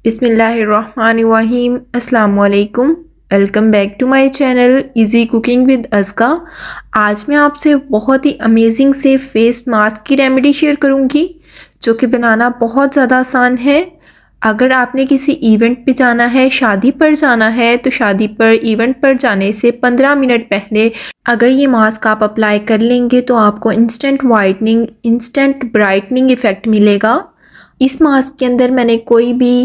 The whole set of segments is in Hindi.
बिस्मिल्लाहिर्रहमानिर्रहीम। अस्सलाम वालेकुम। Welcome back to my channel easy cooking with Azka. आज मैं आपसे बहुत ही अमेजिंग से फेस मास्क की रेमेडी शेयर करूंगी जो कि बनाना बहुत ज़्यादा आसान है। अगर आपने किसी इवेंट पे जाना है, शादी पर जाना है, तो शादी पर इवेंट पर जाने से 15 मिनट पहले अगर ये मास्क आप अप्लाई कर लेंगे तो आपको instant whitening, instant brightening effect मिलेगा। इस मास्क के अंदर मैंने कोई भी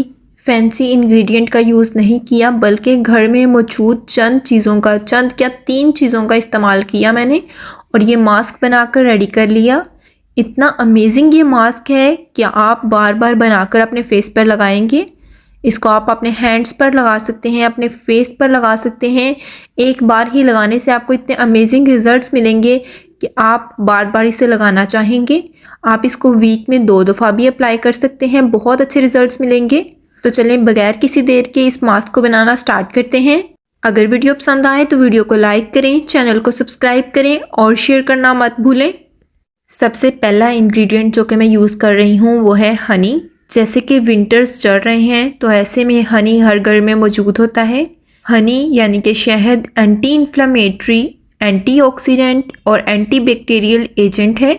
फैंसी इंग्रेडिएंट का यूज़ नहीं किया, बल्कि घर में मौजूद चंद क्या 3 चीज़ों का इस्तेमाल किया मैंने और ये मास्क बनाकर रेडी कर लिया। इतना अमेजिंग ये मास्क है कि आप बार बार बनाकर अपने फेस पर लगाएंगे। इसको आप अपने हैंड्स पर लगा सकते हैं, अपने फेस पर लगा सकते हैं। एक बार ही लगाने से आपको इतने अमेजिंग रिजल्ट्स मिलेंगे कि आप बार बार इसे लगाना चाहेंगे। आप इसको वीक में 2 दफ़ा भी अप्लाई कर सकते हैं, बहुत अच्छे रिजल्ट्स मिलेंगे। तो चलें बगैर किसी देर के इस मास्क को बनाना स्टार्ट करते हैं। अगर वीडियो पसंद आए तो वीडियो को लाइक करें, चैनल को सब्सक्राइब करें और शेयर करना मत भूलें। सबसे पहला इंग्रेडिएंट जो कि मैं यूज़ कर रही हूँ वो है हनी। जैसे कि विंटर्स चल रहे हैं तो ऐसे में हनी हर घर में मौजूद होता है। हनी यानी कि शहद एंटी इन्फ्लेमेटरी, एंटीऑक्सीडेंट और एंटीबैक्टीरियल एजेंट है।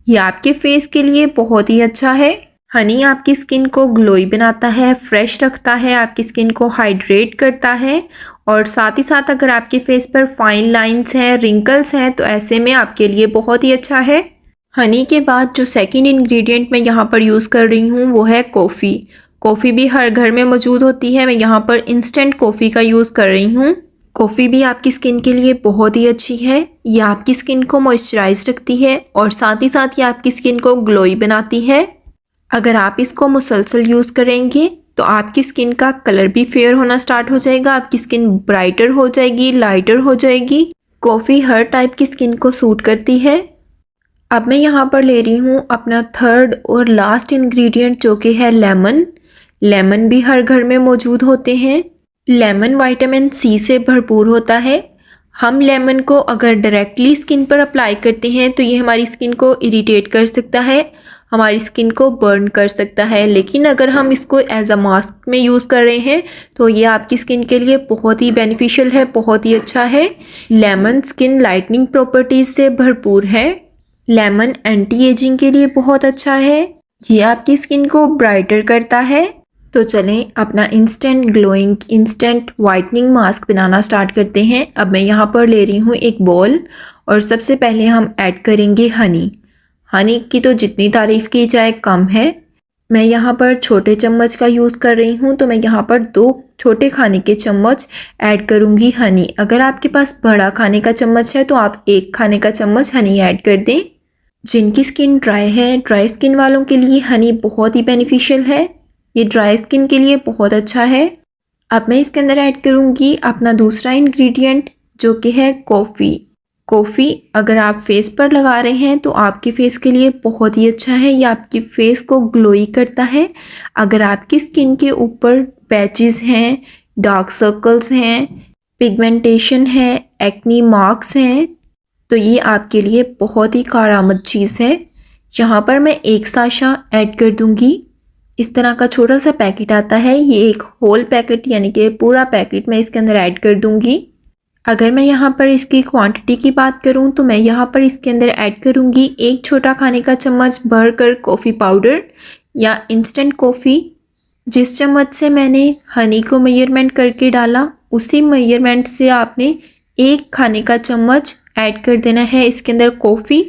ये आपके फेस के लिए बहुत ही अच्छा है। हनी आपकी स्किन को ग्लोई बनाता है, फ्रेश रखता है, आपकी स्किन को हाइड्रेट करता है और साथ ही साथ अगर आपके फेस पर फाइन लाइंस हैं, रिंकल्स हैं तो ऐसे में आपके लिए बहुत ही अच्छा है। हनी के बाद जो सेकंड इंग्रेडिएंट मैं यहाँ पर यूज़ कर रही हूँ वो है कॉफ़ी। कॉफ़ी भी हर घर में मौजूद होती है। मैं यहाँ पर इंस्टेंट कॉफ़ी का यूज़ कर रही हूँ। कॉफ़ी भी आपकी स्किन के लिए बहुत ही अच्छी है। ये आपकी स्किन को मॉइस्चराइज रखती है और साथ ही साथ ये आपकी स्किन को ग्लोई बनाती है। अगर आप इसको मुसलसल यूज़ करेंगे तो आपकी स्किन का कलर भी फेयर होना स्टार्ट हो जाएगा, आपकी स्किन ब्राइटर हो जाएगी, लाइटर हो जाएगी। कॉफ़ी हर टाइप की स्किन को सूट करती है। अब मैं यहाँ पर ले रही हूँ अपना थर्ड और लास्ट इंग्रेडिएंट जो कि है लेमन। लेमन भी हर घर में मौजूद होते हैं। लेमन विटामिन सी से भरपूर होता है। हम लेमन को अगर डायरेक्टली स्किन पर अप्लाई करते हैं तो ये हमारी स्किन को इरिटेट कर सकता है, हमारी स्किन को बर्न कर सकता है। लेकिन अगर हम इसको एज अ मास्क में यूज़ कर रहे हैं तो ये आपकी स्किन के लिए बहुत ही बेनिफिशियल है, बहुत ही अच्छा है। लेमन स्किन लाइटनिंग प्रॉपर्टीज़ से भरपूर है। लेमन एंटी एजिंग के लिए बहुत अच्छा है। ये आपकी स्किन को ब्राइटर करता है। तो चलें अपना instant glowing, instant whitening mask बनाना स्टार्ट करते हैं। अब मैं यहाँ पर ले रही हूँ एक बॉल और सबसे पहले हम ऐड करेंगे हनी। हनी की तो जितनी तारीफ़ की जाए कम है। मैं यहाँ पर छोटे चम्मच का यूज़ कर रही हूँ तो मैं यहाँ पर 2 छोटे खाने के चम्मच ऐड करूँगी हनी। अगर आपके पास बड़ा खाने का चम्मच है तो आप 1 खाने का चम्मच हनी ऐड कर दें। जिनकी स्किन ड्राई है, ड्राई स्किन वालों के लिए हनी बहुत ही बेनिफिशियल है। ये ड्राई स्किन के लिए बहुत अच्छा है। अब मैं इसके अंदर ऐड करूँगी अपना दूसरा इंग्रेडिएंट जो कि है कॉफ़ी। कॉफ़ी अगर आप फेस पर लगा रहे हैं तो आपके फेस के लिए बहुत ही अच्छा है। ये आपकी फेस को ग्लोई करता है। अगर आपकी स्किन के ऊपर पैचेस हैं, डार्क सर्कल्स हैं, पिगमेंटेशन है, एक्नी मार्क्स हैं तो ये आपके लिए बहुत ही कारआमद चीज़ है। यहाँ पर मैं 1 साशा ऐड कर दूँगी। इस तरह का छोटा सा पैकेट आता है, ये एक होल पैकेट यानी कि पूरा पैकेट मैं इसके अंदर ऐड कर दूँगी। अगर मैं यहाँ पर इसकी क्वांटिटी की बात करूँ तो मैं यहाँ पर इसके अंदर ऐड करूँगी 1 छोटा खाने का चम्मच भरकर कॉफ़ी पाउडर या इंस्टेंट कॉफ़ी। जिस चम्मच से मैंने हनी को मेजरमेंट करके डाला उसी मेजरमेंट से आपने 1 खाने का चम्मच ऐड कर देना है इसके अंदर कॉफ़ी।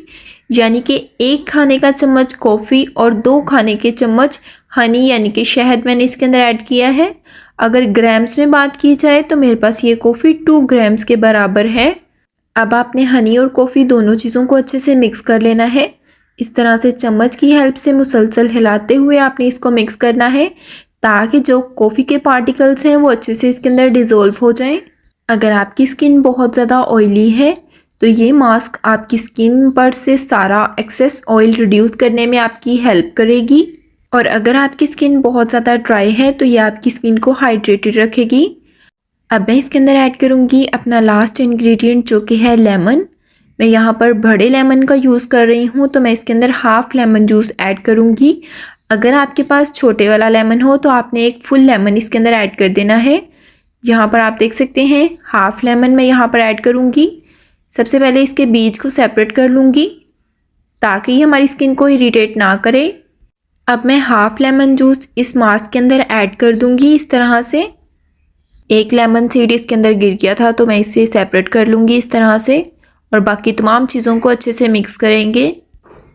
यानी कि 1 खाने का चम्मच कॉफ़ी और 2 खाने के चम्मच हनी यानी कि शहद मैंने इसके अंदर ऐड किया है। अगर ग्राम्स में बात की जाए तो मेरे पास ये कॉफ़ी 2 ग्राम्स के बराबर है। अब आपने हनी और कॉफ़ी दोनों चीज़ों को अच्छे से मिक्स कर लेना है। इस तरह से चम्मच की हेल्प से मुसलसल हिलाते हुए आपने इसको मिक्स करना है ताकि जो कॉफ़ी के पार्टिकल्स हैं वो अच्छे से इसके अंदर डिज़ोल्व हो जाएं। अगर आपकी स्किन बहुत ज़्यादा ऑयली है तो ये मास्क आपकी स्किन पर से सारा एक्सेस ऑयल रिड्यूस करने में आपकी हेल्प करेगी। और अगर आपकी स्किन बहुत ज़्यादा ड्राई है तो ये आपकी स्किन को हाइड्रेटेड रखेगी। अब मैं इसके अंदर ऐड करूँगी अपना लास्ट इंग्रेडिएंट जो कि है लेमन। मैं यहाँ पर बड़े लेमन का यूज़ कर रही हूँ तो मैं इसके अंदर हाफ़ लेमन जूस ऐड करूँगी। अगर आपके पास छोटे वाला लेमन हो तो आपने एक फुल लेमन इसके अंदर ऐड कर देना है। यहाँ पर आप देख सकते हैं हाफ लेमन मैं यहाँ पर ऐड करूँगी। सबसे पहले इसके बीज को सेपरेट कर लूँगी ताकि ये हमारी स्किन को इरिटेट ना करे। अब मैं हाफ लेमन जूस इस मास्क के अंदर ऐड कर दूँगी इस तरह से। एक लेमन सीड इसके अंदर गिर गया था तो मैं इसे सेपरेट कर लूँगी इस तरह से और बाकी तमाम चीज़ों को अच्छे से मिक्स करेंगे।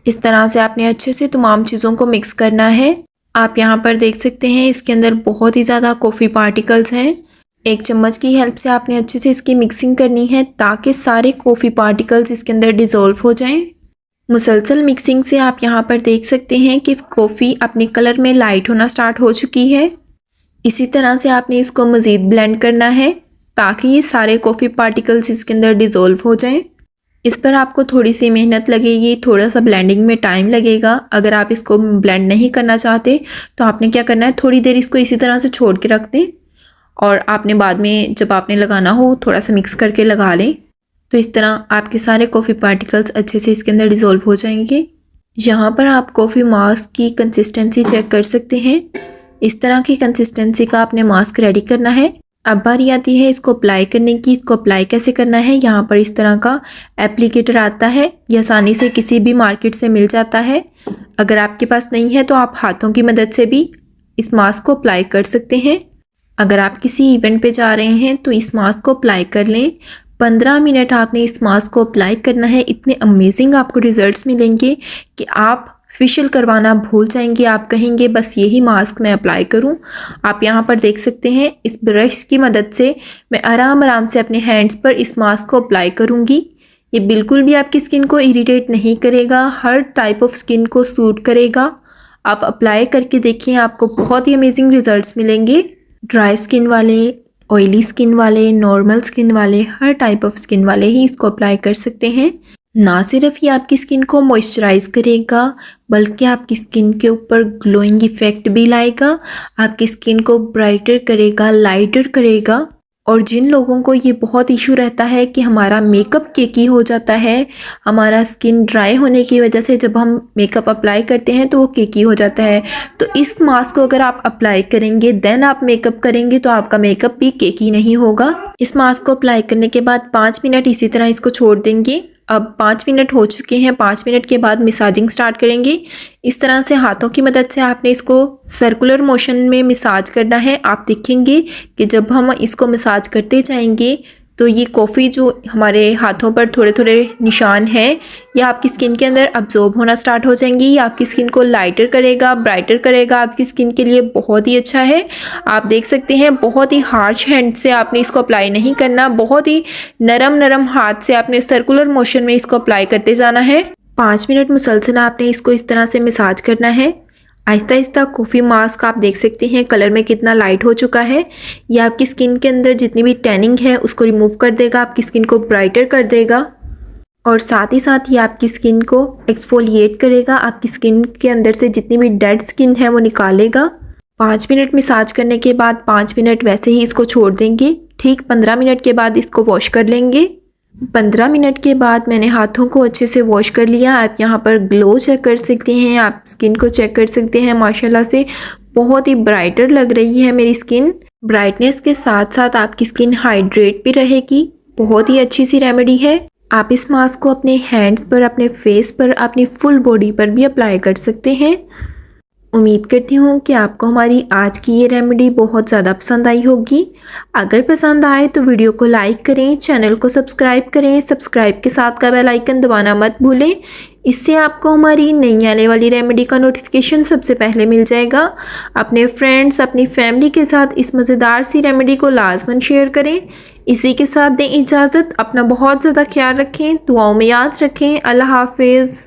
इस तरह से आपने अच्छे से तमाम चीज़ों को मिक्स करना है। आप यहाँ पर देख सकते हैं इसके अंदर बहुत ही ज़्यादा कॉफ़ी पार्टिकल्स हैं। एक चम्मच की हेल्प से आपने अच्छे से इसकी मिक्सिंग करनी है ताकि सारे कॉफ़ी पार्टिकल्स इसके अंदर डिज़ोल्व हो जाएं। मुसलसल मिक्सिंग से आप यहाँ पर देख सकते हैं कि कॉफ़ी अपने कलर में लाइट होना स्टार्ट हो चुकी है। इसी तरह से आपने इसको मज़ीद ब्लेंड करना है ताकि ये सारे कॉफ़ी पार्टिकल्स इसके अंदर डिज़ोल्व हो जाएं। इस पर आपको थोड़ी सी मेहनत लगेगी, थोड़ा सा ब्लेंडिंग में टाइम लगेगा। अगर आप इसको ब्लेंड नहीं करना चाहते तो आपने क्या करना है, थोड़ी देर इसको इसी तरह से छोड़ के रख दें और आपने बाद में जब आपने लगाना हो थोड़ा सा मिक्स करके लगा लें। तो इस तरह आपके सारे कॉफ़ी पार्टिकल्स अच्छे से इसके अंदर डिज़ोल्व हो जाएंगे। यहाँ पर आप कॉफ़ी मास्क की कंसिस्टेंसी चेक कर सकते हैं। इस तरह की कंसिस्टेंसी का आपने मास्क रेडी करना है। अब बारी आती है इसको अप्लाई करने की। इसको अप्लाई कैसे करना है, यहाँ पर इस तरह का एप्लीकेटर आता है, ये आसानी से किसी भी मार्केट से मिल जाता है। अगर आपके पास नहीं है तो आप हाथों की मदद से भी इस मास्क को अप्लाई कर सकते हैं। अगर आप किसी इवेंट पे जा रहे हैं तो इस मास्क को अप्लाई कर लें। 15 मिनट आपने इस मास्क को अप्लाई करना है। इतने अमेजिंग आपको रिजल्ट्स मिलेंगे कि आप फेशियल करवाना भूल जाएंगे। आप कहेंगे बस यही मास्क मैं अप्लाई करूं। आप यहाँ पर देख सकते हैं इस ब्रश की मदद से मैं आराम आराम से अपने हैंड्स पर इस मास्क को अप्लाई करूंगी। ये बिल्कुल भी आपकी स्किन को इरिटेट नहीं करेगा, हर टाइप ऑफ स्किन को सूट करेगा। आप अप्लाई करके देखिए, आपको बहुत ही अमेजिंग रिजल्ट्स मिलेंगे। ड्राई स्किन वाले, ऑयली स्किन वाले, नॉर्मल स्किन वाले, हर टाइप ऑफ स्किन वाले ही इसको अप्लाई कर सकते हैं। ना सिर्फ ये आपकी स्किन को मॉइस्चराइज करेगा बल्कि आपकी स्किन के ऊपर ग्लोइंग इफेक्ट भी लाएगा, आपकी स्किन को ब्राइटर करेगा, लाइटर करेगा। और जिन लोगों को ये बहुत इशू रहता है कि हमारा मेकअप केकी हो जाता है, हमारा स्किन ड्राई होने की वजह से जब हम मेकअप अप्लाई करते हैं तो वो केकी हो जाता है, तो इस मास्क को अगर आप अप्लाई करेंगे देन आप मेकअप करेंगे तो आपका मेकअप भी केकी नहीं होगा। इस मास्क को अप्लाई करने के बाद 5 मिनट इसी तरह इसको छोड़ देंगे। अब 5 मिनट हो चुके हैं। 5 मिनट के बाद मसाजिंग स्टार्ट करेंगे। इस तरह से हाथों की मदद से आपने इसको सर्कुलर मोशन में मसाज करना है। आप देखेंगे कि जब हम इसको मसाज करते जाएंगे तो ये कॉफ़ी जो हमारे हाथों पर थोड़े थोड़े निशान हैं ये आपकी स्किन के अंदर अब्जॉर्ब होना स्टार्ट हो जाएंगी। ये आपकी स्किन को लाइटर करेगा, ब्राइटर करेगा, आपकी स्किन के लिए बहुत ही अच्छा है। आप देख सकते हैं बहुत ही हार्श हैंड से आपने इसको अप्लाई नहीं करना, बहुत ही नरम नरम हाथ से आपने सर्कुलर मोशन में इसको अप्लाई करते जाना है। 5 मिनट मुसलसल आपने इसको इस तरह से मसाज करना है। आहिस्ता आहिस्ता कॉफ़ी मास्क आप देख सकते हैं कलर में कितना लाइट हो चुका है। ये आपकी स्किन के अंदर जितनी भी टैनिंग है उसको रिमूव कर देगा, आपकी स्किन को ब्राइटर कर देगा और साथ ही साथ ये आपकी स्किन को एक्सफोलिएट करेगा, आपकी स्किन के अंदर से जितनी भी डेड स्किन है वो निकालेगा। 5 मिनट मसाज करने के बाद 5 मिनट वैसे ही इसको छोड़ देंगे। ठीक 15 मिनट के बाद इसको वॉश कर लेंगे। 15 मिनट के बाद मैंने हाथों को अच्छे से वॉश कर लिया। आप यहाँ पर ग्लो चेक कर सकते हैं, आप स्किन को चेक कर सकते हैं। माशाल्लाह से बहुत ही ब्राइटर लग रही है मेरी स्किन। ब्राइटनेस के साथ साथ आपकी स्किन हाइड्रेट भी रहेगी। बहुत ही अच्छी सी रेमेडी है। आप इस मास्क को अपने हैंड्स पर, अपने फेस पर, अपनी फुल बॉडी पर भी अप्लाई कर सकते हैं। उम्मीद करती हूँ कि आपको हमारी आज की ये रेमेडी बहुत ज़्यादा पसंद आई होगी। अगर पसंद आए तो वीडियो को लाइक करें, चैनल को सब्सक्राइब करें, सब्सक्राइब के साथ का बेल आइकन दबाना मत भूलें। इससे आपको हमारी नई आने वाली रेमेडी का नोटिफिकेशन सबसे पहले मिल जाएगा। अपने फ्रेंड्स, अपनी फैमिली के साथ इस मज़ेदार सी रेमेडी को लाजमन शेयर करें। इसी के साथ दें इजाज़त। अपना बहुत ज़्यादा ख्याल रखें, दुआओं में याद रखें। अल्लाह हाफिज़।